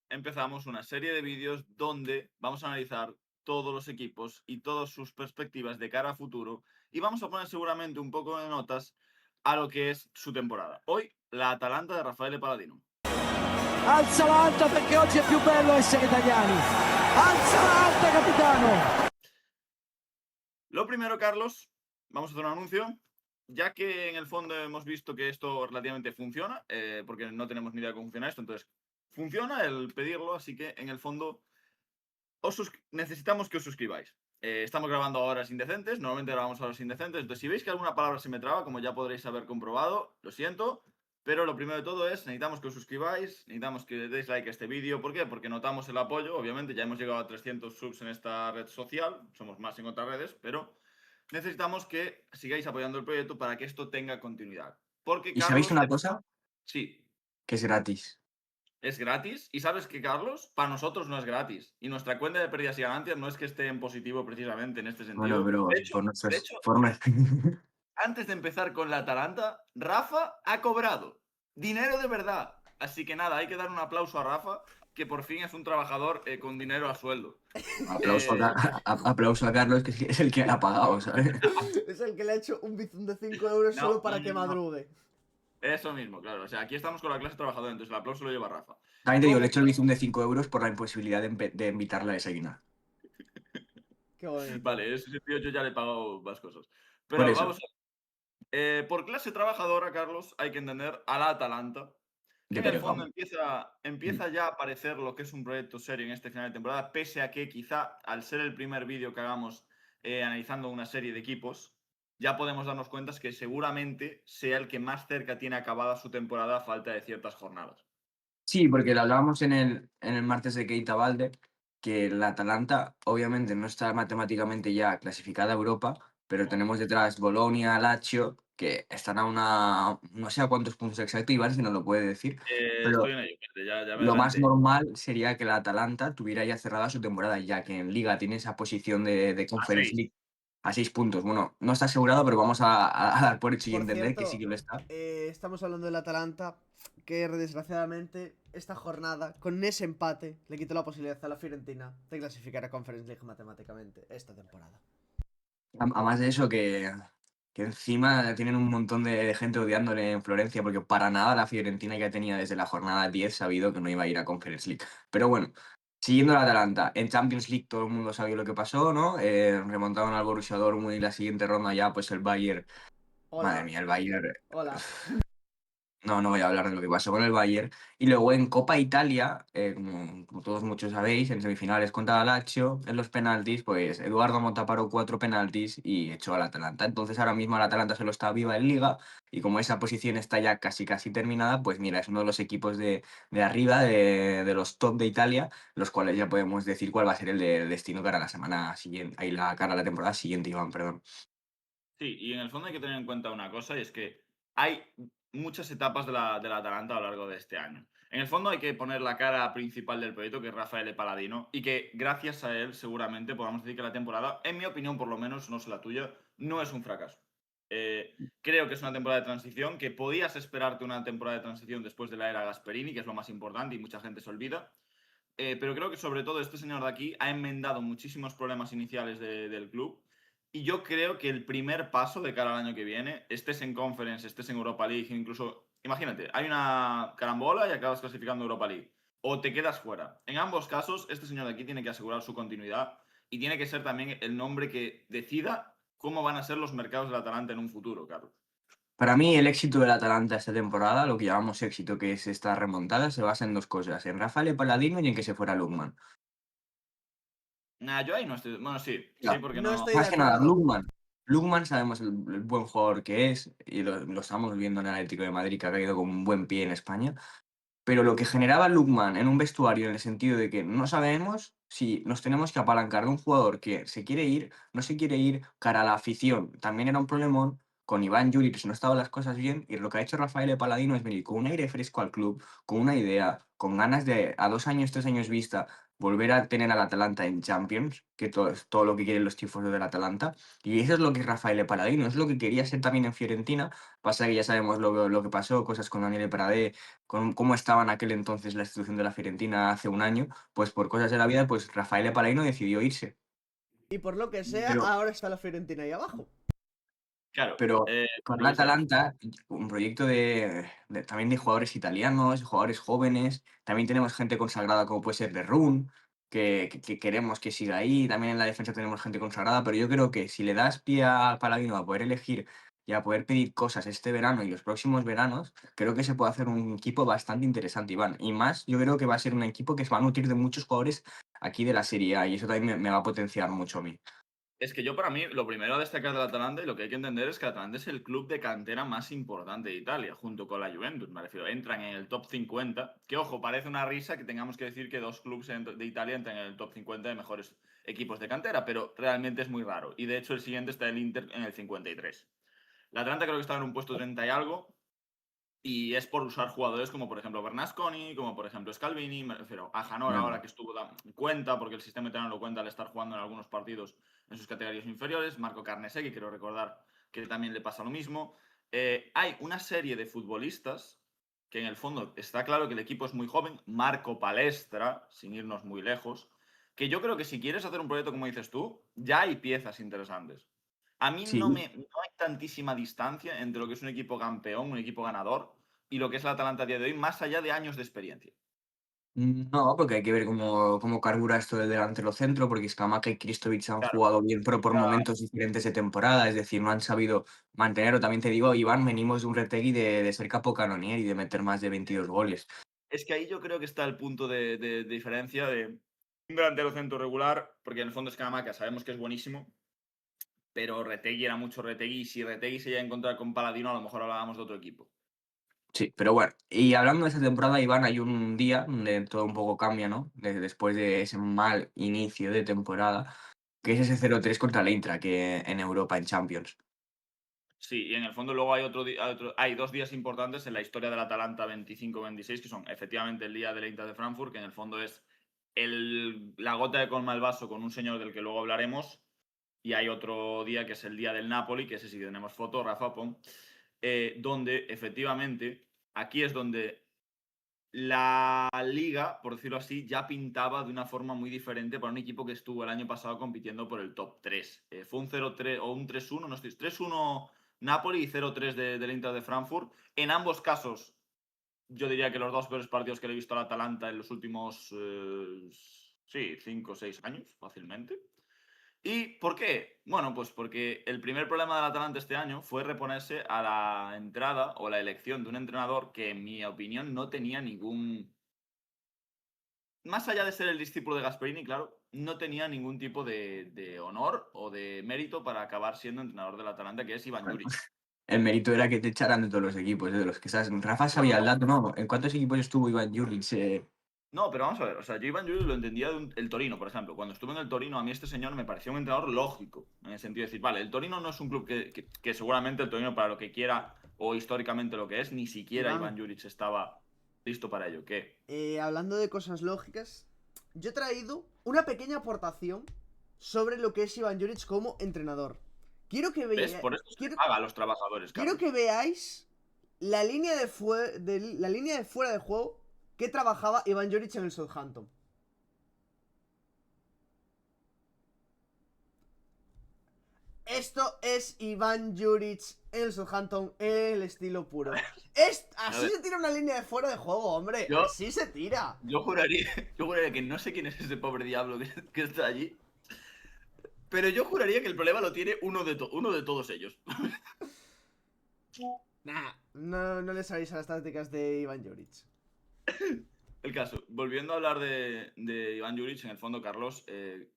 empezamos una serie de vídeos donde vamos a analizar todos los equipos y todas sus perspectivas de cara a futuro y vamos a poner seguramente un poco de notas a lo que es su temporada. Hoy, la Atalanta de Raffaele Paladino. Alza la alta perché oggi è più bello essere italiani. Alza la alta, capitano. Lo primero, Carlos, vamos a hacer un anuncio. Ya que en el fondo hemos visto que esto relativamente funciona, porque no tenemos ni idea de cómo funciona esto, entonces funciona el pedirlo, así que en el fondo necesitamos que os suscribáis. Estamos grabando a horas indecentes, normalmente grabamos a horas indecentes, entonces si veis que alguna palabra se me traba, como ya podréis haber comprobado, lo siento, pero lo primero de todo es, necesitamos que os suscribáis, necesitamos que deis like a este vídeo. ¿Por qué? Porque notamos el apoyo, obviamente, ya hemos llegado a 300 subs en esta red social, somos más en otras redes, pero necesitamos que sigáis apoyando el proyecto para que esto tenga continuidad. Porque, ¿Y sabéis Carlos, una cosa? sí, Que es gratis. es gratis. Y sabes que, Carlos, para nosotros no es gratis. Y nuestra cuenta de pérdidas y ganancias no es que esté en positivo precisamente en este Bueno, sentido. pero De hecho, por de nuestras hecho, formas. antes de empezar con la Atalanta, Rafa ha cobrado dinero de verdad. Así que nada, hay que dar un aplauso a Rafa, que por fin es un trabajador con dinero a sueldo. Aplauso aplauso a Carlos, que es el que ha pagado, ¿sabes? Es el que le ha hecho un bizum de 5 euros No, solo para no, que no, no. madrugue. Eso mismo, claro. O sea, aquí estamos con la clase trabajadora, entonces el aplauso lo lleva Rafa. También te digo, le he Como hecho el bizum de 5 euros por la imposibilidad de invitarle a desayunar. Qué bonito. Vale, en ese sentido yo ya le he pagado más cosas. Por Pero eso. vamos a ver. Por clase trabajadora, Carlos, hay que entender a la Atalanta, que De en el fondo perejón. empieza ya a aparecer lo que es un proyecto serio en este final de temporada, pese a que quizá al ser el primer vídeo que hagamos analizando una serie de equipos, ya podemos darnos cuenta que seguramente sea el que más cerca tiene acabada su temporada a falta de ciertas jornadas. Sí, porque lo hablábamos en el martes de Keita Balde, que la Atalanta obviamente no está matemáticamente ya clasificada a Europa, pero tenemos detrás Bolonia, Lazio, que están a no sé a cuántos puntos exactos, Iván si nos lo puede decir, Estoy pero en ello, ya me lo más adelanté. normal sería que la Atalanta tuviera ya cerrada su temporada, ya que en Liga tiene esa posición de A Conference 6. League a 6 puntos. Bueno, no está asegurado, pero vamos a dar por hecho y Por entender que sí cierto, que lo está. estamos hablando del Atalanta, que desgraciadamente esta jornada, con ese empate, le quitó la posibilidad a la Fiorentina de clasificar a Conference League matemáticamente esta temporada. Además de eso, que encima tienen un montón de gente odiándole en Florencia, porque para nada la Fiorentina ya tenía desde la jornada 10 sabido que no iba a ir a Conference League. Pero bueno, siguiendo la Atalanta, en Champions League todo el mundo sabía lo que pasó, ¿no? Remontaron al Borussia Dortmund y la siguiente ronda ya, pues el Bayern, madre Hola, mía, el Bayern. hola. No voy a hablar de lo que pasó con el Bayern. Y luego en Copa Italia, como todos muchos sabéis, en semifinales contra la Lazio, en los penaltis, pues Eduardo Motta paró 4 penaltis y echó al Atalanta. Entonces ahora mismo el Atalanta solo está viva en Liga y como esa posición está ya casi terminada, pues mira, es uno de los equipos de arriba, de los top de Italia, los cuales ya podemos decir cuál va a ser el destino cara a la semana siguiente, ahí la cara a la temporada siguiente, Iván, perdón. Sí, y en el fondo hay que tener en cuenta una cosa, y es que hay muchas etapas de la Atalanta a lo largo de este año. En el fondo hay que poner la cara principal del proyecto, que es Rafael Paladino, y que gracias a él seguramente podamos decir que la temporada, en mi opinión por lo menos, no sé la tuya, no es un fracaso. Creo que es una temporada de transición, que podías esperarte una temporada de transición después de la era Gasperini, que es lo más importante y mucha gente se olvida. Pero creo que sobre todo este señor de aquí ha enmendado muchísimos problemas iniciales del club. Y yo creo que el primer paso de cara al año que viene, estés en Conference, estés en Europa League, incluso, imagínate, hay una carambola y acabas clasificando Europa League. O te quedas fuera. En ambos casos, este señor de aquí tiene que asegurar su continuidad y tiene que ser también el nombre que decida cómo van a ser los mercados del Atalanta en un futuro, Carlos. Para mí, el éxito del Atalanta esta temporada, lo que llamamos éxito, que es esta remontada, se basa en dos cosas: en Rafael Paladino y en que se fuera Lukman. Nah, yo ahí no estoy. Bueno, sí, Ya, sí, porque No no. estoy de más que nada, acuerdo. Lukman sabemos el buen jugador que es, y lo estamos viendo en el Atlético de Madrid, que ha caído con un buen pie en España. Pero lo que generaba Lukman en un vestuario, en el sentido de que no sabemos si nos tenemos que apalancar de un jugador que se quiere ir, no se quiere ir, cara a la afición, también era un problemón. con Iván Juric no estaban las cosas bien y lo que ha hecho Rafael Paladino es venir con un aire fresco al club, con una idea, con ganas de a 2 años, 3 años vista volver a tener al Atalanta en Champions, que todo es todo lo que quieren los tifosos del Atalanta. Y eso es lo que es Rafael Paladino, es lo que quería ser también en Fiorentina. Pasa que ya sabemos lo que pasó, cosas con Daniele Pradé, con cómo estaba en aquel entonces la institución de la Fiorentina hace un año, pues por cosas de la vida, pues Rafael Paladino decidió irse. Y por lo que sea, Pero ahora está la Fiorentina ahí abajo. Claro, Pero con lo la que sea. Atalanta, un proyecto también de jugadores italianos, jugadores jóvenes, también tenemos gente consagrada como puede ser de Run, que queremos que siga ahí, también en la defensa tenemos gente consagrada, pero yo creo que si le das pie a Paladino a poder elegir y a poder pedir cosas este verano y los próximos veranos, creo que se puede hacer un equipo bastante interesante, Iván. Y más, yo creo que va a ser un equipo que se va a nutrir de muchos jugadores aquí de la Serie A y eso también me va a potenciar mucho a mí. Es que yo para mí, lo primero a destacar del Atalanta y lo que hay que entender es que el Atalanta es el club de cantera más importante de Italia, junto con la Juventus, me refiero. Entran en el top 50, que ojo, parece una risa que tengamos que decir que dos clubes de Italia entran en el top 50 de mejores equipos de cantera, pero realmente es muy raro. Y de hecho el siguiente está el Inter en el 53. La Atalanta creo que está en un puesto 30 y algo, y es por usar jugadores como por ejemplo Bernasconi, como por ejemplo Scalvini, me refiero a Janor ahora que estuvo cuenta, porque el sistema italiano lo cuenta al estar jugando en algunos partidos en sus categorías inferiores, Marco Carnesecchi, quiero recordar que también le pasa lo mismo. Hay una serie de futbolistas que en el fondo está claro que el equipo es muy joven, Marco Palestra, sin irnos muy lejos, que yo creo que si quieres hacer un proyecto como dices tú, ya hay piezas interesantes. A mí Sí. no hay tantísima distancia entre lo que es un equipo campeón, un equipo ganador, y lo que es el Atalanta a día de hoy, más allá de años de experiencia. No, porque hay que ver cómo carbura esto del delantero centro, porque Scamacca y Kristovic han Claro. jugado bien, pero por momentos diferentes de temporada, es decir, no han sabido mantenerlo. También te digo, Iván, venimos de un Retegui de ser capocannonier y de meter más de 22 goles. Es que ahí yo creo que está el punto de diferencia de un delantero centro regular, porque en el fondo Scamacca sabemos que es buenísimo, pero Retegui era mucho Retegui, y si Retegui se llega a encontrar con Paladino, a lo mejor hablábamos de otro equipo. Sí, pero bueno, y hablando de esta temporada, Iván, hay un día donde todo un poco cambia, ¿no? Después de ese mal inicio de temporada, que es ese 0-3 contra el Eintracht que en Europa, en Champions. Sí, y en el fondo luego hay hay 2 días importantes en la historia del Atalanta 25-26, que son efectivamente el día del Eintracht de Frankfurt, que en el fondo es la gota de colma del vaso con un señor del que luego hablaremos, y hay otro día que es el día del Napoli, que ese sí que tenemos foto, Rafa, pon, donde efectivamente aquí es donde la liga, por decirlo así, ya pintaba de una forma muy diferente para un equipo que estuvo el año pasado compitiendo por el top 3. Fue un 0-3 o un 3-1, no estoy, 3-1 Napoli y 0-3 del Inter de Frankfurt. En ambos casos, yo diría que los dos peores partidos que le he visto al Atalanta en los últimos, 5 o 6 años, fácilmente. ¿Y por qué? Bueno, pues porque el primer problema del Atalanta este año fue reponerse a la entrada o la elección de un entrenador que, en mi opinión, no tenía ningún... Más allá de ser el discípulo de Gasperini, claro, no tenía ningún tipo de honor o de mérito para acabar siendo entrenador del Atalanta, que es Iván Bueno, Juric. el mérito era que te echaran de todos los equipos, de los que sabes. Rafa No, no, sabía el no. dato, ¿no? ¿En cuántos equipos estuvo Iván Juric? No, pero vamos a ver, o sea, yo Iván Juric lo entendía el Torino, por ejemplo. Cuando estuve en el Torino, a mí este señor me parecía un entrenador lógico, en el sentido de decir, vale, el Torino no es un club que seguramente el Torino para lo que quiera o históricamente lo que es, ni siquiera Iván, Iván Juric estaba listo para ello. ¿Qué? hablando de cosas lógicas, yo he traído una pequeña aportación sobre lo que es Iván Juric como entrenador. Quiero que ¿Ves? veáis. Por eso se le paga a los trabajadores, Quiero Carlos. que veáis la línea la línea de fuera de juego que trabajaba Iván Juric en el Southampton. Esto es Iván Juric en el Southampton en el estilo puro. A Así ver, se tira una línea de fuera de juego, hombre. yo, Así se tira. yo juraría, yo juraría que no sé quién es ese pobre diablo que está allí, pero yo juraría que el problema lo tiene uno de todos ellos. Nah, no le sabéis a las tácticas de Iván Juric. El caso, volviendo a hablar de Iván Juric, en el fondo, Carlos,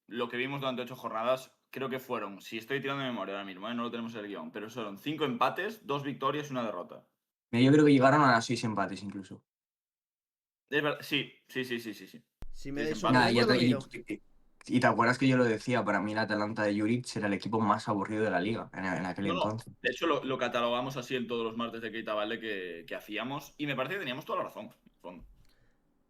lo que vimos durante 8 jornadas, creo que fueron, si estoy tirando de memoria ahora mismo, no lo tenemos en el guión, pero fueron 5 empates, 2 victorias y una derrota. Yo creo que llegaron a 6 empates incluso. Es verdad, sí. Si me 6 dais un Nada, empates. minuto ya lo te, y- miro. Y te acuerdas que yo lo decía, para mí el Atalanta de Juric era el equipo más aburrido de la liga en aquel No, no. entonces. De hecho, lo catalogamos así en todos los martes de Keita Valde que hacíamos. Y me parece que teníamos toda la razón, en el fondo.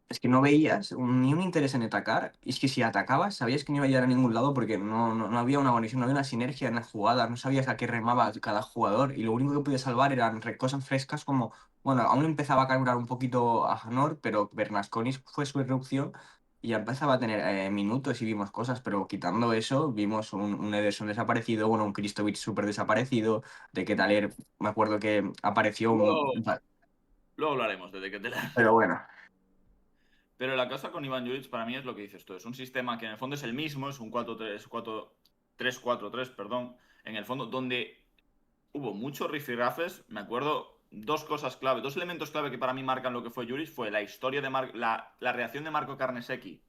Es que no veías ni un interés en atacar. Y es que si atacabas, sabías que no iba a llegar a ningún lado porque no había una conexión, no había una sinergia en las jugadas, no sabías a qué remaba cada jugador. Y lo único que podía salvar eran cosas frescas como, bueno, aún empezaba a carburar un poquito a Hanor, pero Bernasconi fue su irrupción y ya empezaba a tener minutos y vimos cosas, pero quitando eso, vimos un Ederson desaparecido, bueno, un Kristovic súper desaparecido, de que Taler, me acuerdo que apareció Luego, luego hablaremos de que te la... Pero bueno. Pero la cosa con Iván Juric para mí es lo que dices tú. Es un sistema que en el fondo es el mismo, es un 4-3-4-3-4-3, perdón. En el fondo, donde hubo muchos rifirrafes. Me acuerdo dos cosas clave, dos elementos clave que para mí marcan lo que fue Juric. Fue la historia de la reacción de Marco Carnesecchi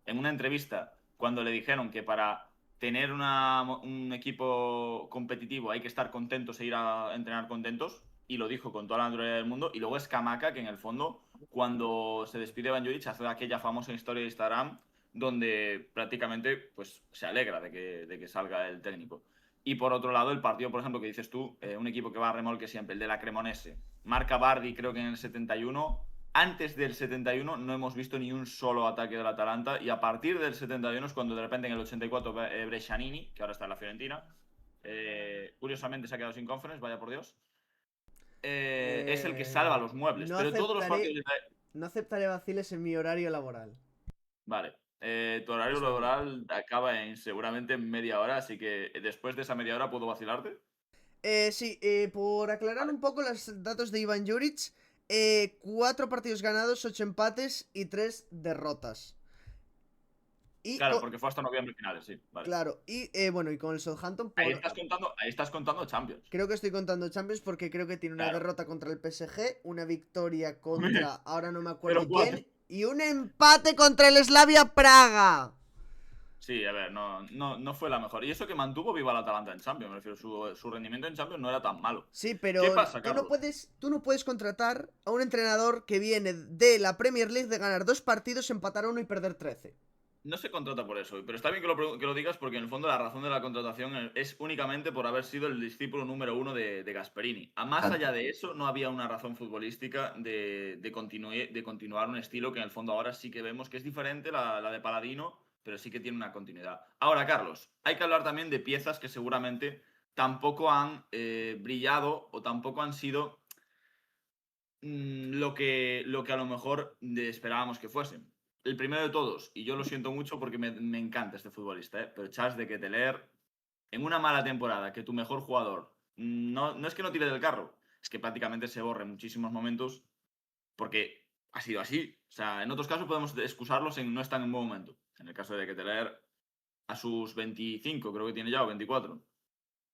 en una entrevista cuando le dijeron que para tener un equipo competitivo hay que estar contentos e ir a entrenar contentos, y lo dijo con toda la naturalidad del mundo. Y luego es Scamacca, que en el fondo, cuando se despide Iván Juric, hace aquella famosa historia de Instagram donde prácticamente pues, se alegra de que salga el técnico. Y por otro lado, el partido, por ejemplo, que dices tú, un equipo que va a remolque siempre, el de la Cremonese. Marca Bardi, creo que en el 71. Antes del 71 no hemos visto ni un solo ataque del Atalanta, y a partir del 71 es cuando de repente en el 84 Brescianini, que ahora está en la Fiorentina, curiosamente se ha quedado sin conference, vaya por Dios, es el que salva los muebles. No Pero todos los aceptaré, partidos... no aceptaré vaciles en mi horario laboral. Vale. Tu horario Eso digo. laboral acaba seguramente en media hora, así que después de esa media hora puedo vacilarte. Sí, por aclarar Vale. un poco los datos de Iván Juric, 4 partidos ganados, 8 empates y 3 derrotas. Y, Claro, porque fue hasta noviembre finales, sí. Vale. claro, y bueno, y con el Southampton, Ahí estás contando Champions. creo que estoy contando Champions porque creo que tiene una Claro. derrota contra el PSG, una victoria contra, ahora no me acuerdo 0-4. quién, y un empate contra el Slavia Praga. Sí, a ver, no fue la mejor. Y eso que mantuvo viva la Atalanta en Champions, me refiero, su rendimiento en Champions no era tan malo. Sí, ¿Qué pero pasa, Carlos? tú no puedes contratar a un entrenador que viene de la Premier League de ganar 2 partidos, empatar uno y perder 13. No se contrata por eso, pero está bien que lo digas, porque en el fondo la razón de la contratación es únicamente por haber sido el discípulo número 1 de Gasperini. A más allá de eso, no había una razón futbolística de continuar un estilo que en el fondo ahora sí que vemos que es diferente, la de Paladino, pero sí que tiene una continuidad. Ahora, Carlos, hay que hablar también de piezas que seguramente tampoco han brillado o tampoco han sido lo que a lo mejor esperábamos que fuesen. El primero de todos, y yo lo siento mucho porque me encanta este futbolista, pero Charles de Ketelaere, en una mala temporada, que tu mejor jugador no es que no tire del carro, es que prácticamente se borre en muchísimos momentos, porque ha sido así. O sea, en otros casos podemos excusarlos en no están en buen momento. En el caso de Ketelaere, a sus 25, creo que tiene ya, o 24.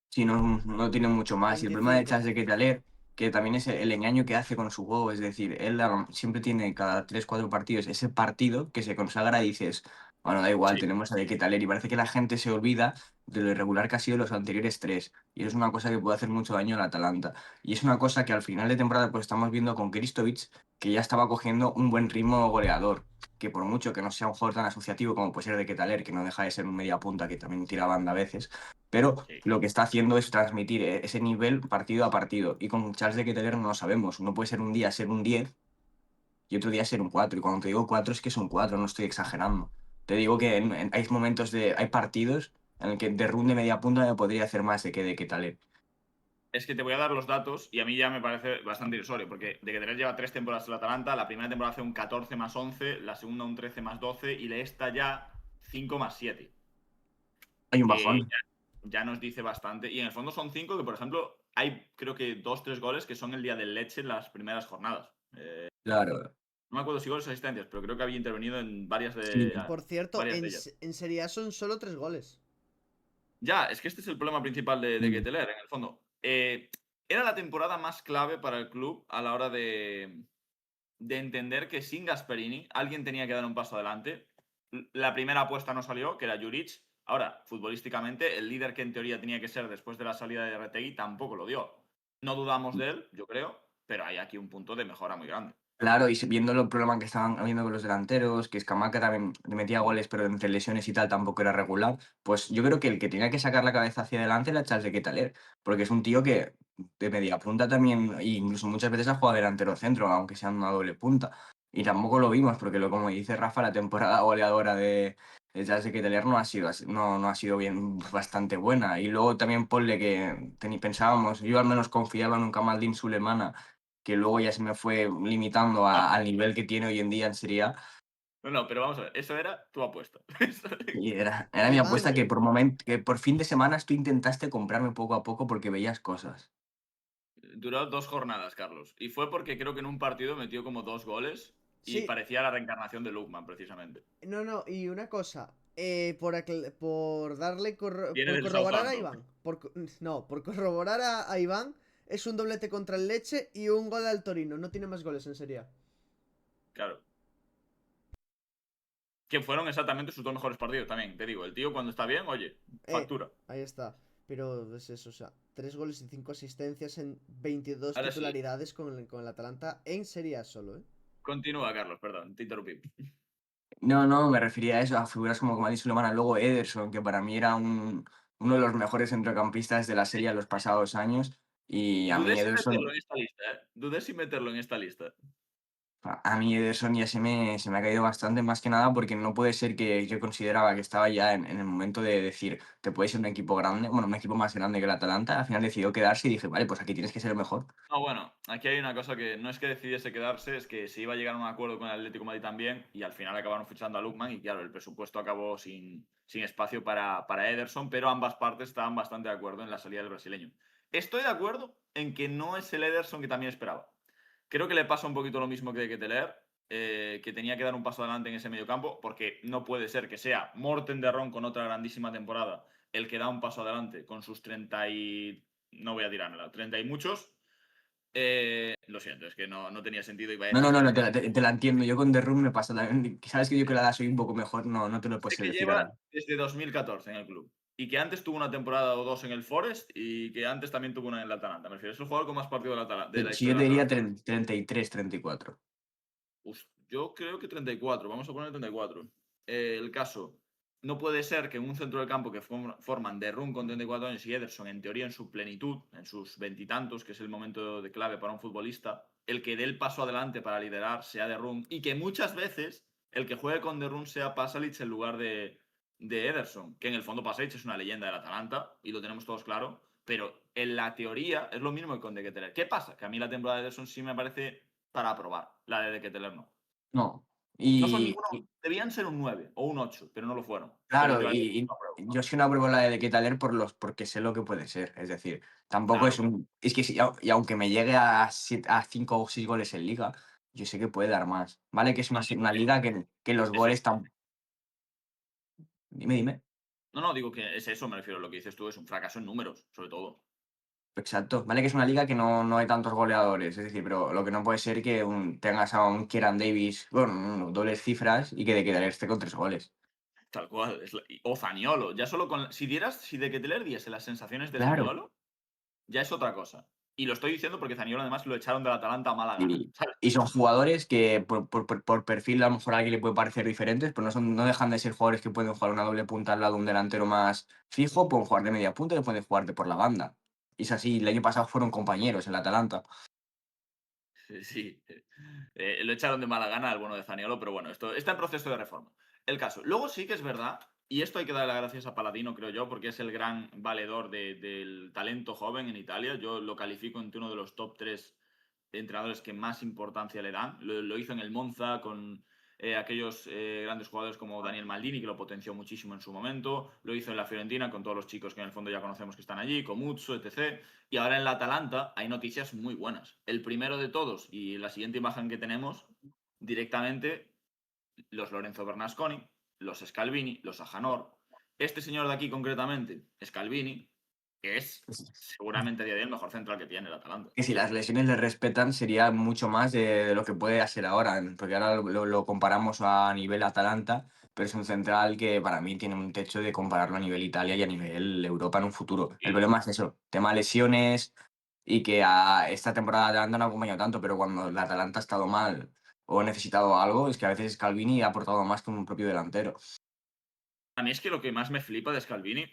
Sí, no tiene mucho más. Y el problema de 25. Charles de Ketelaere, que también es el engaño que hace con su juego, es decir, él siempre tiene cada 3 4 partidos ese partido que se consagra y dices, bueno, da igual, Sí, tenemos a de Ketelaere, y parece que la gente se olvida de lo irregular que ha sido los anteriores 3. Y es una cosa que puede hacer mucho daño al Atalanta. Y es una cosa que al final de temporada pues estamos viendo con Kristovic, que ya estaba cogiendo un buen ritmo goleador, que por mucho que no sea un jugador tan asociativo como puede ser de Ketelaere, que no deja de ser un media punta que también tira banda a veces, pero sí. lo que está haciendo es transmitir ese nivel partido a partido. Y con Charles de Ketelaere no lo sabemos. Uno puede ser un día ser un 10 y otro día ser un 4. Y cuando te digo 4 es que es un 4, no estoy exagerando. Te digo que hay momentos hay partidos en el que de run de media punta me podría hacer más de Ketelaere. Es que te voy a dar los datos y a mí ya me parece bastante irrisorio, porque de Ketelaere lleva 3 temporadas en la Atalanta, la primera temporada hace un 14 más 11, la segunda un 13 más 12 y le está ya 5 más 7, Hay un que bajón. ya nos dice bastante. Y en el fondo son 5 que, por ejemplo, hay creo que 2 3 goles que son el día del Leche en las primeras jornadas. Claro. No me acuerdo si goles o asistencias, pero creo que había intervenido en Sí. Por cierto, varias de ellas. en Serie A son solo 3 goles. Ya, es que este es el problema principal de Ketelaere, en el fondo. Era la temporada más clave para el club a la hora de entender que sin Gasperini alguien tenía que dar un paso adelante. La primera apuesta no salió, que era Juric. Ahora, futbolísticamente, el líder que en teoría tenía que ser después de la salida de Retegui tampoco lo dio. No dudamos de él, yo creo, pero hay aquí un punto de mejora muy grande. Claro, viendo los problemas que estaban habiendo con los delanteros, que Scamacca también le metía goles, pero entre lesiones y tal tampoco era regular, pues yo creo que el que tenía que sacar la cabeza hacia adelante era Charles de Ketelaere, porque es un tío que de media punta también, e incluso muchas veces ha jugado delantero centro, aunque sea una doble punta. Y tampoco lo vimos, porque como dice Rafa, la temporada goleadora de Charles de Ketelaere no ha sido, no ha sido bien, bastante buena. Y luego también ponle que pensábamos, yo al menos confiaba en un Kamaldeen Sulemana, que luego ya se me fue limitando al nivel que tiene hoy en día en Serie A. No, pero vamos a ver, eso era tu apuesta. Y era mi Hermano, apuesta que por fin de semana tú intentaste comprarme poco a poco porque veías cosas. Duró 2 jornadas, Carlos. Y fue porque creo que en un partido metió como 2 goles y sí, parecía la reencarnación de Lookman, precisamente. no, y una cosa, por darle, Viene por del corroborar a Southampton. Iván, no, por corroborar a Iván, es un doblete contra el Leche y un gol al Torino, no tiene más goles en Serie A. Claro. Que fueron exactamente sus 2 mejores partidos también. Te digo, el tío cuando está bien, oye, factura. Ahí está. Pero es eso, o sea, 3 goles y 5 asistencias en 22 Ahora sí, titularidades con el Atalanta en Serie A solo, ¿eh? continúa, Carlos, perdón, te interrumpí. No, me refería a eso, a figuras como Comadí Sulemana, luego Ederson, que para mí era uno de los mejores centrocampistas de la serie de los pasados años. Y a Dudé mí si meterlo Ederson, en esta lista, ¿eh? Dudé si meterlo en esta lista. A mí Ederson ya se me ha caído bastante, más que nada porque no puede ser que yo consideraba que estaba ya en el momento de decir, te puede ser un equipo grande, bueno, un equipo más grande que el Atalanta, al final decidió quedarse y dije, vale, pues aquí tienes que ser el mejor. No, bueno, aquí hay una cosa que no es que decidiese quedarse, es que se iba a llegar a un acuerdo con el Atlético de Madrid también y al final acabaron fichando a Lookman y claro, el presupuesto acabó sin espacio para Ederson, pero ambas partes estaban bastante de acuerdo en la salida del brasileño. Estoy de acuerdo en que no es el Ederson que también esperaba. Creo que le pasa un poquito lo mismo que de Ketelaere, que tenía que dar un paso adelante en ese mediocampo, porque no puede ser que sea Morten de Ron con otra grandísima temporada el que da un paso adelante con sus 30 y... no voy a tirármela, 30 y muchos. Lo siento, es que no tenía sentido. Iba a No, decir te la entiendo, yo con The Room me pasa también, sabes que yo que la soy un poco mejor, no te lo puedes que decir lleva ahora. desde 2014 en el club. Y que antes tuvo una temporada o dos en el Forest y que antes también tuvo una en el Atalanta. Me refiero, es el jugador con más partidos de la Si yo historia te del diría Atalanta. 33, 34. Yo creo que 34, vamos a poner 34. El caso, no puede ser que en un centro del campo que forman De Roon con 34 años y Ederson, en teoría en su plenitud, en sus veintitantos, que es el momento de clave para un futbolista, el que dé el paso adelante para liderar sea De Roon y que muchas veces el que juegue con De Roon sea Pasalic en lugar de Ederson, que en el fondo Pasalic es una leyenda del Atalanta y lo tenemos todos claro, pero en la teoría es lo mismo que con De Ketelaere. ¿Qué pasa? Que a mí la temporada de Ederson sí me parece para aprobar, la de Ketelaere no. No. No son Y, ninguno, debían ser un 9 o un 8, pero no lo fueron. Claro, Definitivamente y no apruebo. yo sí no pruebo la de Ketaler porque sé lo que puede ser. Es decir, tampoco Claro, es claro. un. Es que y aunque me llegue a 5 o 6 goles en liga, yo sé que puede dar más. ¿Vale? Que es No, una liga que los eso goles es. están. Dime. No, digo que es eso, me refiero. Lo que dices tú es un fracaso en números, sobre todo. Exacto. ¿Vale? Que es una liga que no hay tantos goleadores. Es decir, pero lo que no puede ser que tengas a un Kieran Davis con dobles cifras y que de Ketaler esté con 3 goles. Tal cual. O Zaniolo. Ya solo con. Si de que te diese las sensaciones de Claro. Zaniolo, ya es otra cosa. Y lo estoy diciendo porque Zaniolo además lo echaron del Atalanta a mala gana. Y, ¿Sabes? y son jugadores que por perfil a lo mejor a alguien le puede parecer diferentes, pero no dejan de ser jugadores que pueden jugar una doble punta al lado de un delantero más fijo, pueden jugar de media punta y pueden jugar de por la banda. Y es así, el año pasado fueron compañeros en el Atalanta. Sí, sí. Lo echaron de mala gana al bueno de Zaniolo, pero bueno, esto está en proceso de reforma. El caso. Luego sí que es verdad, y esto hay que darle las gracias a Paladino, creo yo, porque es el gran valedor del talento joven en Italia. Yo lo califico entre uno de los top 3 entrenadores que más importancia le dan. Lo hizo en el Monza con aquellos grandes jugadores como Daniel Maldini, que lo potenció muchísimo en su momento. Lo hizo en la Fiorentina con todos los chicos que en el fondo ya conocemos que están allí, Comuzzo, etc. Y ahora en la Atalanta hay noticias muy buenas. El primero de todos, y la siguiente imagen que tenemos, directamente los Lorenzo Bernasconi, los Scalvini, los Ajanor. Este señor de aquí concretamente, Scalvini, que es seguramente a día de hoy el mejor central que tiene el Atalanta. Que si las lesiones le respetan sería mucho más de lo que puede ser ahora, porque ahora lo comparamos a nivel Atalanta, pero es un central que para mí tiene un techo de compararlo a nivel Italia y a nivel Europa en un futuro. El Y problema es eso, tema lesiones. y que esta temporada de Atalanta no ha acompañado tanto, pero cuando la Atalanta ha estado mal o ha necesitado algo, es que a veces Scalvini ha aportado más que un propio delantero. A mí es que lo que más me flipa de Scalvini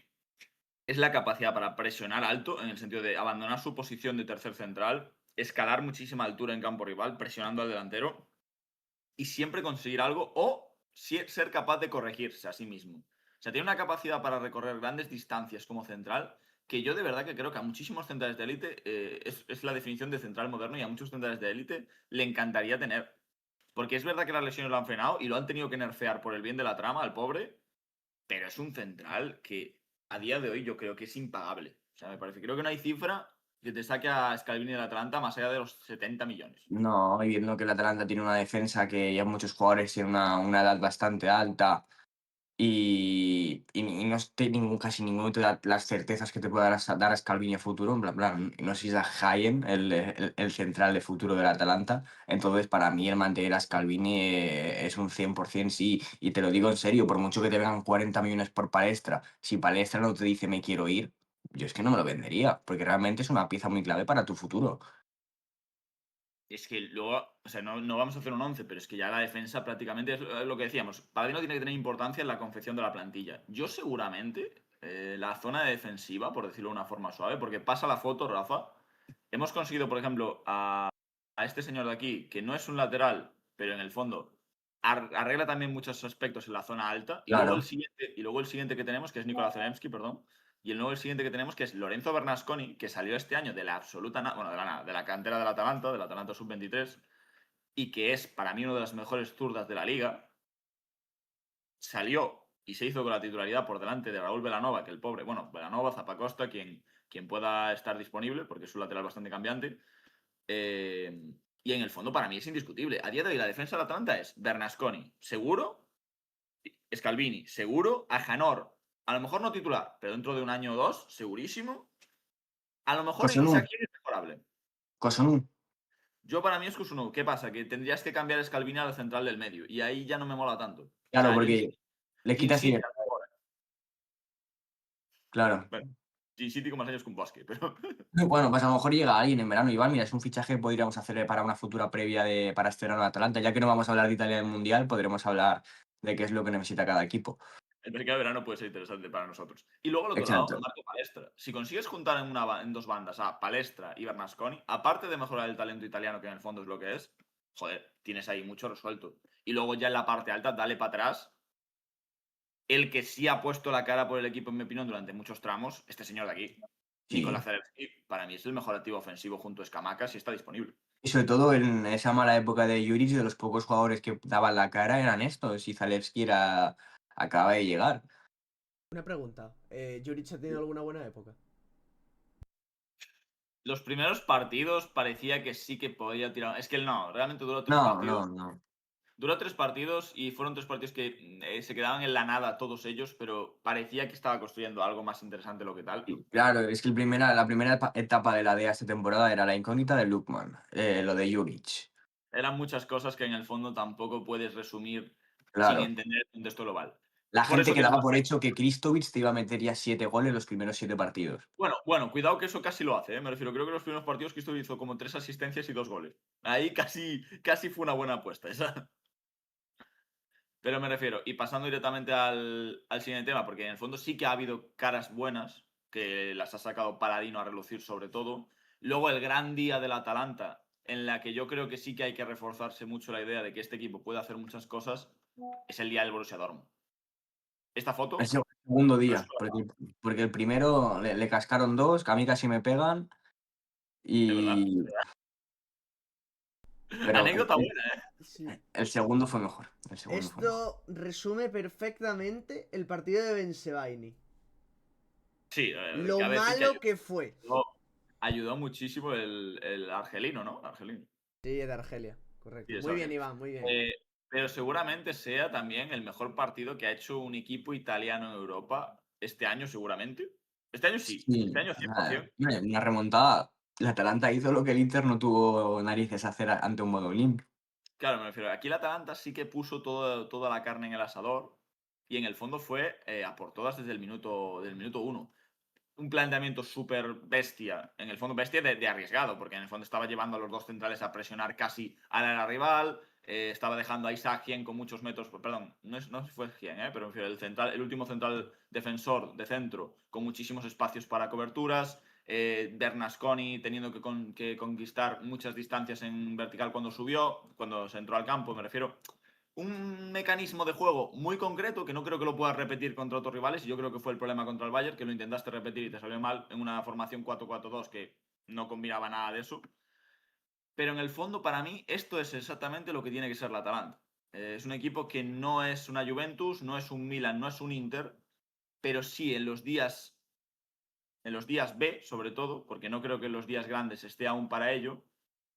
es la capacidad para presionar alto, en el sentido de abandonar su posición de tercer central, escalar muchísima altura en campo rival, presionando al delantero y siempre conseguir algo o ser capaz de corregirse a sí mismo. O sea, tiene una capacidad para recorrer grandes distancias como central que yo de verdad que creo que a muchísimos centrales de élite es la definición de central moderno y a muchos centrales de élite le encantaría tener. Porque es verdad que las lesiones lo han frenado y lo han tenido que nerfear por el bien de la trama al pobre, pero es un central que a día de hoy yo creo que es impagable. O sea, me parece, creo que no hay cifra que te saque a Scalvini del Atalanta más allá de los 70 millones. No, y viendo que el Atalanta tiene una defensa que ya muchos jugadores tienen una edad bastante alta y no tiene casi ninguno te da las certezas que te pueda dar a Scalvini a futuro. En plan, no sé si es a Hayen, el central de futuro del Atalanta. Entonces, para mí, el mantener a Scalvini es un 100% sí. Y te lo digo en serio, por mucho que te vengan 40 millones por Palestra, si Palestra no te dice me quiero ir, yo es que no me lo vendería, porque realmente es una pieza muy clave para tu futuro. Es que luego, o sea, no vamos a hacer un 11, pero es que ya la defensa prácticamente es lo que decíamos. Paladino tiene que tener importancia en la confección de la plantilla. Yo seguramente, la zona defensiva, por decirlo de una forma suave, porque pasa la foto, Rafa, hemos conseguido, por ejemplo, a este señor de aquí, que no es un lateral, pero en el fondo arregla también muchos aspectos en la zona alta. Claro. Y luego el siguiente que tenemos, que es Nikola Zelemski, perdón. Y el siguiente que tenemos, que es Lorenzo Bernasconi, que salió este año de la absoluta bueno, de la nada, de la cantera del Atalanta sub-23, y que es para mí una de las mejores zurdas de la liga. Salió y se hizo con la titularidad por delante de Raúl Belanova, que el pobre, bueno, Belanova, Zapacosta, quien pueda estar disponible, porque es un lateral bastante cambiante. Y en el fondo, para mí es indiscutible. A día de hoy, la defensa del Atalanta es Bernasconi, seguro. Scalvini, seguro. Ajanor, a lo mejor no titular, pero dentro de un año o dos, segurísimo. A lo mejor en Cotonú, Shaqiri es mejorable. Cotonú. Yo para mí es Kusunu. ¿Qué pasa? Que tendrías que cambiar a Scalvini al central del medio. Y ahí ya no me mola tanto. O Claro, sea, porque le Gin quitas City, dinero. Claro. bueno, Gin City con más años que un bosque, pero Bueno, pues a lo mejor llega alguien en verano, Iván. Mira, es un fichaje que podríamos hacer para una futura previa para este verano de Atalanta. Ya que no vamos a hablar de Italia del Mundial, podremos hablar de qué es lo que necesita cada equipo. el mercado de verano puede ser interesante para nosotros. Y luego al otro lado, Exacto. Marco Palestra. Si consigues juntar en dos bandas a Palestra y Bernasconi, aparte de mejorar el talento italiano, que en el fondo es lo que es, joder, tienes ahí mucho resuelto. Y luego ya en la parte alta, dale para atrás. El que sí ha puesto la cara por el equipo, en mi opinión, durante muchos tramos, este señor de aquí, Sí. Nicolás Zalewski, para mí es el mejor activo ofensivo junto a Scamacca si está disponible. Y sobre todo en esa mala época de Juric, de los pocos jugadores que daban la cara eran estos. Y Zalewski acaba de llegar. Una pregunta. ¿Juric ha tenido alguna buena época? Los primeros partidos parecía que sí que podía tirar. Es que él no, realmente duró tres No, partidos. no, no. Duró tres partidos y fueron tres partidos que se quedaban en la nada todos ellos, pero parecía que estaba construyendo algo más interesante de lo que tal. Y claro, es que la primera etapa de la DEA esta temporada era la incógnita de Lukman, lo de Juric. Eran muchas cosas que en el fondo tampoco puedes resumir sin Claro. entender el contexto global. La Por gente eso que que es daba más. por hecho que Kristovic te iba a meter ya 7 goles los primeros 7 partidos. Bueno, cuidado que eso casi lo hace, ¿eh? Me refiero, creo que los primeros partidos Cristo hizo como 3 asistencias y 2 goles. Ahí casi fue una buena apuesta esa. Pero me refiero, y pasando directamente al siguiente tema, porque en el fondo sí que ha habido caras buenas, que las ha sacado Paladino a relucir sobre todo. Luego el gran día del Atalanta, en la que yo creo que sí que hay que reforzarse mucho la idea de que este equipo puede hacer muchas cosas, es el día del Borussia Dortmund. Esta El foto segundo no es día, porque el primero le cascaron 2, que a mí casi me pegan, de verdad. pero Anécdota buena, ¿eh? Sí. el segundo fue mejor. El segundo fue mejor. Esto resume perfectamente el partido de Bensebaini. Sí, Lo cabe decir que malo que fue. ayudó muchísimo el argelino, ¿no? Argelino. Sí, de Argelia, Sí, correcto. de Muy bien, Argelia. Iván, muy bien. Pero seguramente sea también el mejor partido que ha hecho un equipo italiano en Europa este año, seguramente. Este año sí, este Sí, año 100%. una remontada. El Atalanta hizo lo que el Inter no tuvo narices a hacer ante un modo limpio. Claro, me refiero. Aquí el Atalanta sí que puso toda la carne en el asador y en el fondo fue a por todas desde el minuto 1. un planteamiento súper bestia, en el fondo bestia de arriesgado, porque en el fondo estaba llevando a los dos centrales a presionar casi a la rival, estaba dejando a Isaac Gien con muchos metros, perdón, no fue Gien, pero el último central defensor de centro con muchísimos espacios para coberturas, Bernasconi teniendo que conquistar muchas distancias en vertical cuando se entró al campo, me refiero. Un mecanismo de juego muy concreto que no creo que lo puedas repetir contra otros rivales, y yo creo que fue el problema contra el Bayern, que lo intentaste repetir y te salió mal en una formación 4-4-2 que no combinaba nada de eso. Pero en el fondo, para mí, esto es exactamente lo que tiene que ser la Atalanta. Es un equipo que no es una Juventus, no es un Milan, no es un Inter, pero sí en los días B, sobre todo, porque no creo que en los días grandes esté aún para ello,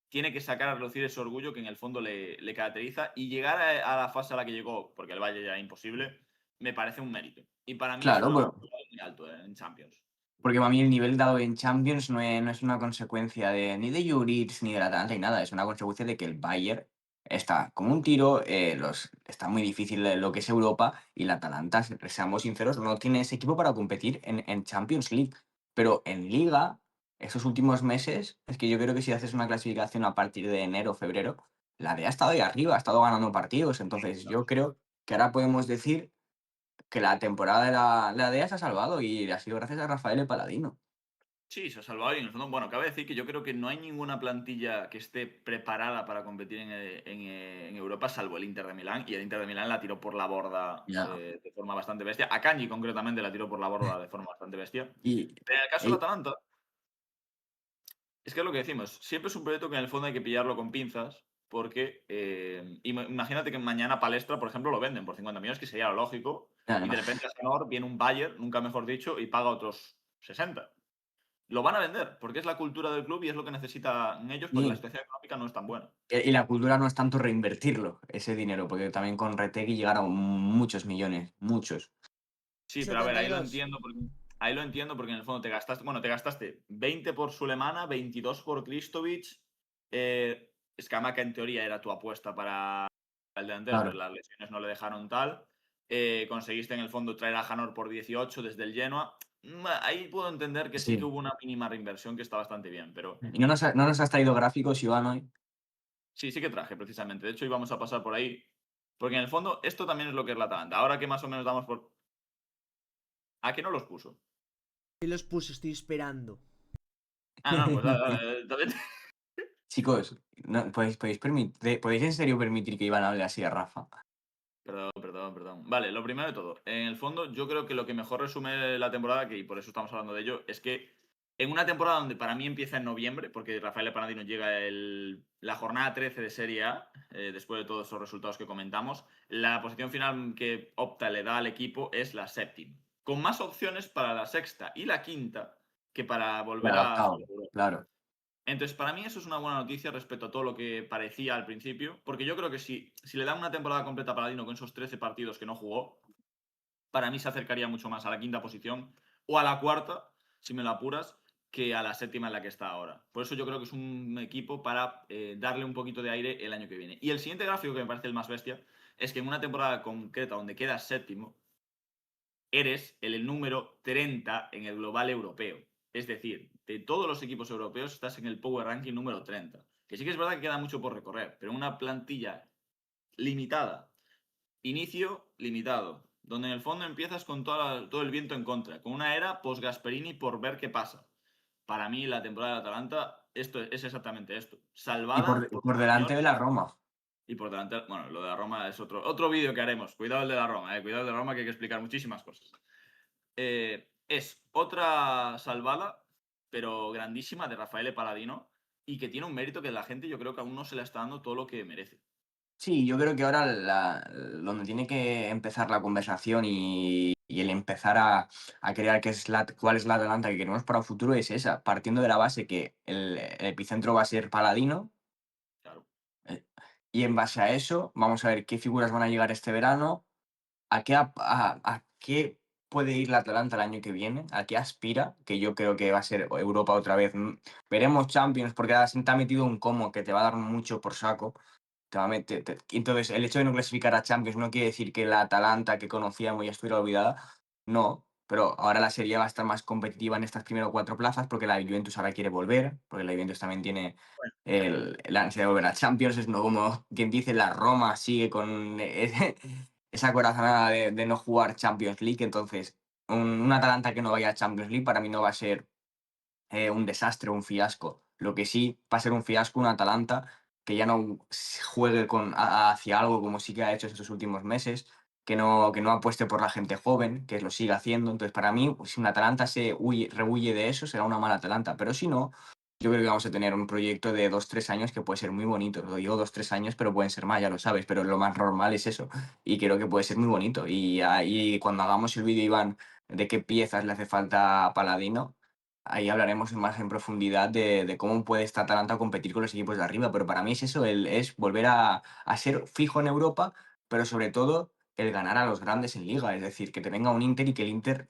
tiene que sacar a relucir ese orgullo que en el fondo le caracteriza, y llegar a la fase a la que llegó, porque el Valle ya era imposible, me parece un mérito. Y para mí Claro, eso bueno, es muy alto en Champions. porque para mí el nivel dado en Champions no es una consecuencia ni de Juric ni de la Atalanta ni nada, es una consecuencia de que el Bayern está como un tiro, está muy difícil lo que es Europa y la Atalanta, seamos sinceros, no tiene ese equipo para competir en Champions League. Pero en Liga, estos últimos meses, es que yo creo que si haces una clasificación a partir de enero o febrero, la D ha estado ahí arriba, ha estado ganando partidos. Entonces yo creo que ahora podemos decir que la temporada de la DEA se ha salvado y ha sido gracias a Rafael Paladino. Sí, se ha salvado y en el fondo, bueno, cabe decir que yo creo que no hay ninguna plantilla que esté preparada para competir en Europa, salvo el Inter de Milán, y el Inter de Milán la tiró por la borda Ya. de forma bastante bestia. A Kanji concretamente la tiró por la borda de forma bastante bestia. Y Pero en el caso del el- Atalanta, es que es lo que decimos, siempre es un proyecto que en el fondo hay que pillarlo con pinzas, porque imagínate que mañana Palestra, por ejemplo, lo venden por 50 millones, que sería lo lógico, y de además, repente a Sanor viene un Bayern, nunca mejor dicho, y paga otros 60. Lo van a vender, porque es la cultura del club y es lo que necesitan ellos, porque la y, situación económica no es tan buena. y la cultura no es tanto reinvertirlo, ese dinero, porque también con Retegui llegaron muchos millones, muchos. Sí, pero a ver, 72. ahí lo entiendo porque en el fondo te gastaste 20 por Sulemana, 22 por Kristovic, Scamacca en teoría era tu apuesta para el delantero, pero Claro. las lesiones no le dejaron tal. Conseguiste en el fondo traer a Janor por 18 desde el Genoa. Ahí puedo entender que sí que Sí. hubo una mínima reinversión que está bastante bien, pero Y no nos has traído gráficos, Iván, hoy. sí, sí que traje precisamente. De hecho, íbamos a pasar por ahí, porque en el fondo esto también es lo que es la Atalanta. Ahora que más o menos damos por... ¿A qué no los puso? Y los puse, estoy esperando. Ah, no, pues dale, dale, también. Chicos, ¿podéis en serio permitir que Iván hable así a Rafa? Perdón, perdón, perdón. Vale, lo primero de todo. En el fondo, yo creo que lo que mejor resume la temporada, y por eso estamos hablando de ello, es que en una temporada donde para mí empieza en noviembre, porque Rafael Panadino llega la jornada 13 de Serie A, después de todos esos resultados que comentamos, la posición final que opta le da al equipo es la séptima, con más opciones para la sexta y la quinta que para volver Para a octavo, jugar Europa. claro. Entonces, para mí eso es una buena noticia respecto a todo lo que parecía al principio, porque yo creo que si le dan una temporada completa a Paladino con esos 13 partidos que no jugó, para mí se acercaría mucho más a la quinta posición o a la cuarta, si me lo apuras, que a la séptima en la que está ahora. Por eso yo creo que es un equipo para darle un poquito de aire el año que viene. Y el siguiente gráfico que me parece el más bestia es que en una temporada concreta donde quedas séptimo, eres el número 30 en el global europeo. Es decir, de todos los equipos europeos estás en el Power Ranking número 30. Que sí que es verdad que queda mucho por recorrer, pero una plantilla limitada, inicio limitado, donde en el fondo empiezas con todo el viento en contra, con una era post-Gasperini por ver qué pasa. Para mí, la temporada de Atalanta esto es exactamente esto. Y Salvada por por un señor delante de la Roma. y por delante, bueno, lo de la Roma es otro vídeo que haremos. Cuidado el de la Roma, cuidado el de la Roma, que hay que explicar muchísimas cosas. Es otra salvada, pero grandísima, de Rafael Paladino, y que tiene un mérito que la gente yo creo que aún no se le está dando todo lo que merece. Sí, yo creo que ahora donde tiene que empezar la conversación y el empezar a crear cuál es la Atalanta que queremos para el futuro es esa, partiendo de la base que el epicentro va a ser Paladino, Claro. eh, y en base a eso vamos a ver qué figuras van a llegar este verano, a qué puede ir la Atalanta el año que viene, a qué aspira, que yo creo que va a ser Europa otra vez. Veremos Champions porque ahora se te ha metido un como que te va a dar mucho por saco. Entonces, el hecho de no clasificar a Champions no quiere decir que la Atalanta que conocíamos ya estuviera olvidada. No, pero ahora la Serie A va a estar más competitiva en estas primeras 4 plazas porque la Juventus ahora quiere volver, porque la Juventus también tiene Bueno, el ansia de volver a Champions, es no como quien dice la Roma sigue con esa corazonada de no jugar Champions League, entonces un Atalanta que no vaya a Champions League para mí no va a ser un desastre, un fiasco. Lo que sí va a ser un fiasco, un Atalanta que ya no juegue hacia algo como sí que ha hecho estos últimos meses, que no apueste por la gente joven, que lo siga haciendo. Entonces, para mí, pues, si un Atalanta rehuye de eso, será una mala Atalanta. Pero si no, yo creo que vamos a tener un proyecto de 2 o 3 años que puede ser muy bonito. Lo digo 2 o 3 años, pero pueden ser más, ya lo sabes. Pero lo más normal es eso. Y creo que puede ser muy bonito. Y ahí, cuando hagamos el vídeo, Iván, de qué piezas le hace falta a Paladino, ahí hablaremos más en profundidad de cómo puede esta Atalanta competir con los equipos de arriba, pero para mí es eso, es volver a ser fijo en Europa, pero sobre todo el ganar a los grandes en Liga, es decir, que te venga un Inter y que el Inter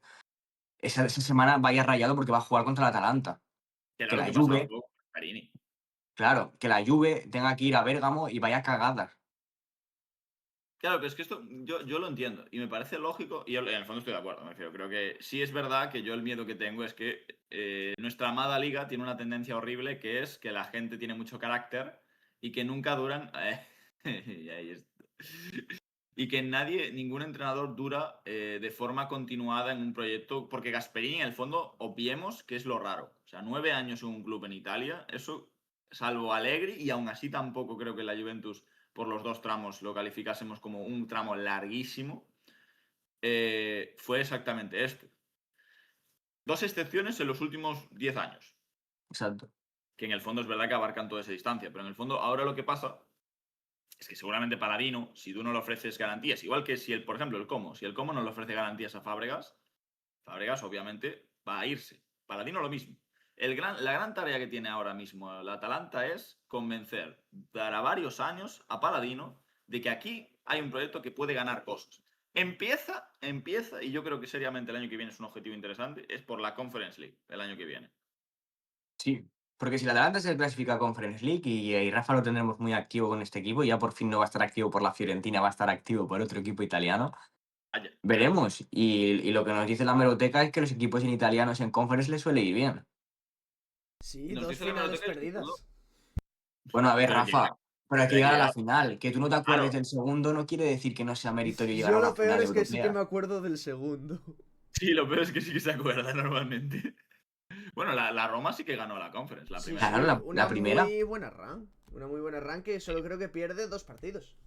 esa semana vaya rayado porque va a jugar contra el Atalanta. que era Que lo la que pasaba un Juve, poco con Carini. claro, que la Juve tenga que ir a Bérgamo y vaya cagada. Claro, pero es que esto yo lo entiendo y me parece lógico y en el fondo estoy de acuerdo, me refiero. Creo que sí es verdad que yo el miedo que tengo es que nuestra amada liga tiene una tendencia horrible que es que la gente tiene mucho carácter y que nunca duran. Y ahí está. Y que ningún entrenador dura de forma continuada en un proyecto, porque Gasperini, en el fondo, obviemos que es lo raro. O sea, 9 años en un club en Italia, eso, salvo Allegri, y aún así tampoco creo que la Juventus, por los 2 tramos, lo calificásemos como un tramo larguísimo, fue exactamente esto. 2 excepciones en los últimos 10 años, Exacto. que en el fondo es verdad que abarcan toda esa distancia, pero en el fondo ahora lo que pasa es que seguramente Paladino, si tú no le ofreces garantías, igual que si por ejemplo, si el Como no le ofrece garantías a Fábregas, Fábregas obviamente va a irse. Paladino lo mismo. La gran tarea que tiene ahora mismo el Atalanta es convencer para varios años a Paladino de que aquí hay un proyecto que puede ganar cosas. Empieza, y yo creo que seriamente el año que viene es un objetivo interesante, es por la Conference League el año que viene. Sí, porque si la Atalanta se clasifica a Conference League y Rafa lo tendremos muy activo con este equipo, ya por fin no va a estar activo por la Fiorentina, va a estar activo por otro equipo italiano. Vaya. Veremos. Y lo que nos dice la meroteca es que los equipos en italianos en Conference les suele ir bien. Sí, Nos 2 dice la finales hemeroteca, es que todo. perdidas. Bueno, a ver, Pero Rafa, pero hay que hay que llegar a la llegar. final. Que tú no te acuerdes Claro. del segundo no quiere decir que no sea meritorio llegar a Yo una lo peor final es que sí que me europea. acuerdo del segundo. Sí, lo peor es que sí que se acuerda normalmente. Bueno, la Roma sí que ganó la Conference, la Sí, primera. Ganaron sí, la una primera. muy buena run. Una muy buena run que solo creo que pierde 2 partidos.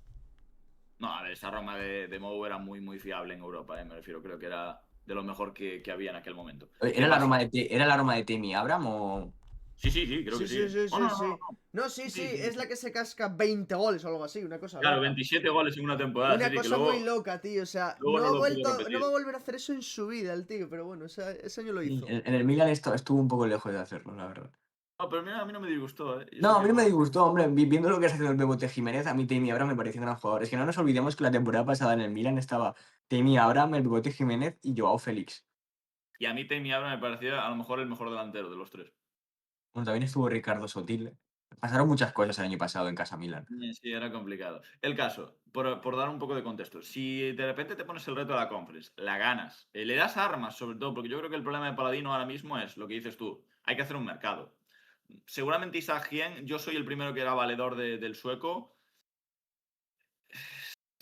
No, a ver, esa Roma de Mou era muy, muy fiable en Europa, me refiero. Creo que era de lo mejor que había en aquel momento. ¿Qué ¿Era la pasa? Roma ¿era la Roma de Temi Abraham o...? Sí, sí, sí, creo que Sí, sí. sí, sí, Oh, sí, no, no, no, sí. no. No, sí, sí, Sí, sí, es sí. la que se casca 20 goles o algo así, una cosa Claro, loca. 27 goles en una temporada, sí, Una sí, que cosa muy luego, loca, tío. O sea, luego no lo pudo no va a repetir. volver a hacer eso en su vida el tío, pero bueno, ese año lo Sí, hizo. en el Milan estuvo un poco lejos de hacerlo, la verdad. No, pero mira, a mí no me disgustó, ¿eh? Y No, eso a mí no me que... disgustó, hombre. Viendo lo que está haciendo el Bebote Jiménez, a mí Temi Abraham me pareció un gran jugador. Es que no nos olvidemos que la temporada pasada en el Milan estaba Temi Abraham, el Bebote Jiménez y Joao Félix. Y a mí Tammy Abraham me parecía a lo mejor el mejor delantero de los 3. Bueno, también estuvo Ricardo Sotil. Pasaron muchas cosas el año pasado en Casa Milan. Sí, era complicado. El caso, por dar un poco de contexto, si de repente te pones el reto a la Conference, la ganas, le das armas sobre todo, porque yo creo que el problema de Paladino ahora mismo es lo que dices tú, hay que hacer un mercado. Seguramente Isaac Hien, yo soy el primero que era valedor del sueco,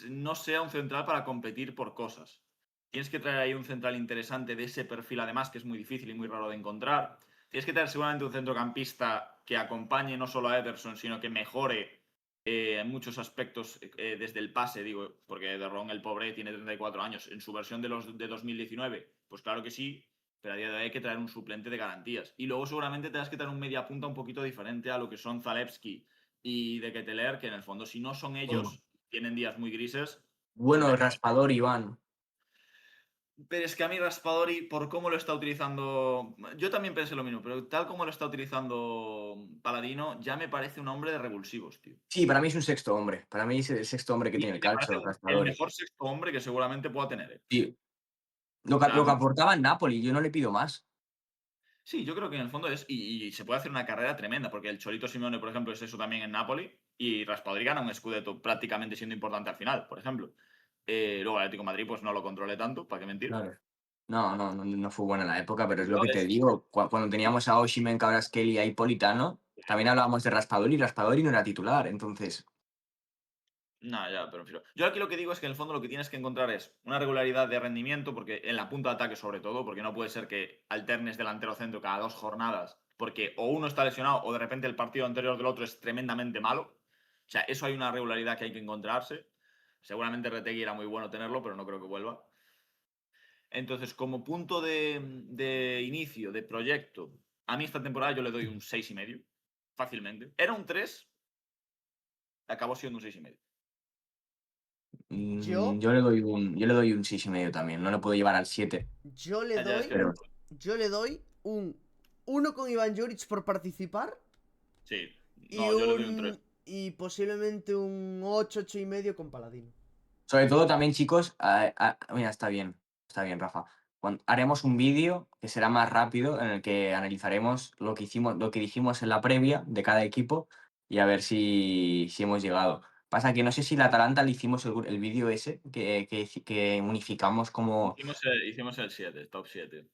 no sea un central para competir por cosas. Tienes que traer ahí un central interesante de ese perfil, además, que es muy difícil y muy raro de encontrar. Tienes que traer seguramente un centrocampista que acompañe no solo a Ederson, sino que mejore en muchos aspectos desde el pase, digo, porque De Ron, el pobre, tiene 34 años. En su versión de 2019, pues claro que sí, pero a día de hoy hay que traer un suplente de garantías. Y luego seguramente tendrás que traer un media punta un poquito diferente a lo que son Zalewski y De Ketelaere, que en el fondo, si no son ellos, tienen días muy grises. Bueno, Hombre, raspador, Iván. pero es que a mí Raspadori, por cómo lo está utilizando, yo también pensé lo mismo, pero tal como lo está utilizando Paladino, ya me parece un hombre de revulsivos, tío. Sí, para mí es un sexto hombre. Para mí es el sexto hombre que Y tiene el me parece calcio, el Raspadori. mejor sexto hombre que seguramente pueda tener. Sí. O sea, Lo que aportaba en Napoli, yo no le pido más. sí, yo creo que en el fondo es, y se puede hacer una carrera tremenda, porque el Cholito Simeone, por ejemplo, es eso también en Napoli, y Raspadori gana un Scudetto prácticamente siendo importante al final, por ejemplo. Luego el Atlético de Madrid pues no lo controlé tanto, ¿para qué mentir? Claro. No fue buena la época, pero es lo No, que te digo. Cuando teníamos a Osimhen, Kvaratskhelia y a Hipólitano, también hablábamos de Raspadori y Raspadori no era titular. Entonces, No, ya, pero yo aquí lo que digo es que en el fondo lo que tienes que encontrar es una regularidad de rendimiento, porque en la punta de ataque sobre todo, porque no puede ser que alternes delantero centro cada 2 jornadas, porque o uno está lesionado o de repente el partido anterior del otro es tremendamente malo. O sea, eso hay una regularidad que hay que encontrarse. Seguramente Retegui era muy bueno tenerlo, pero no creo que vuelva. Entonces, como punto de inicio, de proyecto, a mí esta temporada yo le doy un 6,5, fácilmente. Era un 3, acabó siendo un 6,5. Yo, yo le doy un 6,5 también. No lo puedo llevar al 7. yo le Ya es doy, que Pero yo le doy un 1 con Iván Juric por participar sí, y no, yo le doy un 3. y posiblemente un 8, 8 y medio con Paladino. sobre todo también, chicos, mira, está bien, Rafa. Haremos un vídeo que será más rápido en el que analizaremos lo que hicimos, lo que dijimos en la previa de cada equipo y a ver si hemos llegado. Pasa que no sé si la Atalanta le hicimos el vídeo ese que unificamos como. Hicimos el 7, top 7.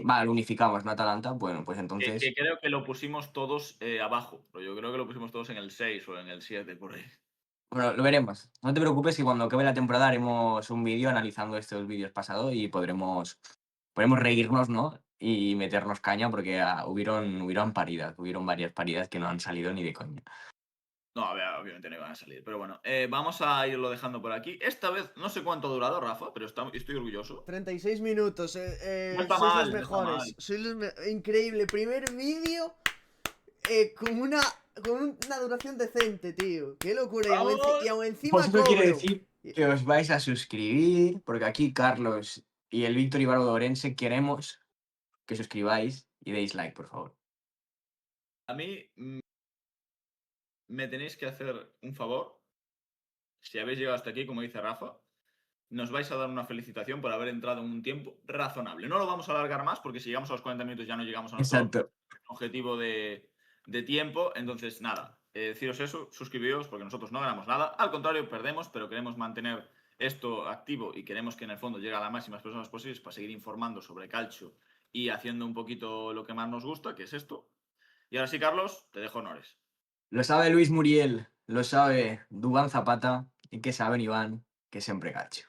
Vale, lo unificamos, ¿no, Atalanta? Bueno, pues Que entonces. creo que lo pusimos todos abajo, pero yo creo que lo pusimos todos en el 6 o en el 7, por ahí. Bueno, lo veremos. No te preocupes que cuando acabe la temporada haremos un vídeo analizando estos vídeos pasados y podremos reírnos, ¿no? Y meternos caña porque hubieron paridas, hubieron varias paridas que no han salido ni de coña. No, a ver, obviamente no iban a salir, pero bueno, vamos a irlo dejando por aquí. Esta vez no sé cuánto ha durado, Rafa, pero estoy orgulloso. 36 minutos, No está sois los mal, no está mejores. mal. Increíble, primer vídeo con una duración decente, tío. Qué locura. ¡Vamos! Y aún encima Pues eso quiere cobro. decir que os vais a suscribir, porque aquí Carlos y el Víctor Ibarbo de Orense queremos que suscribáis y deis like, por favor. A mí me tenéis que hacer un favor. Si habéis llegado hasta aquí, como dice Rafa, nos vais a dar una felicitación por haber entrado en un tiempo razonable. No lo vamos a alargar más porque si llegamos a los 40 minutos ya no llegamos a nuestro Exacto. objetivo de tiempo. Entonces, nada, deciros eso, suscribiros porque nosotros no ganamos nada. Al contrario, perdemos, pero queremos mantener esto activo y queremos que en el fondo llegue a las máximas personas posibles para seguir informando sobre calcio y haciendo un poquito lo que más nos gusta, que es esto. Y ahora sí, Carlos, te dejo honores. Lo sabe Luis Muriel, lo sabe Dubán Zapata y que saben Iván que siempre calcio.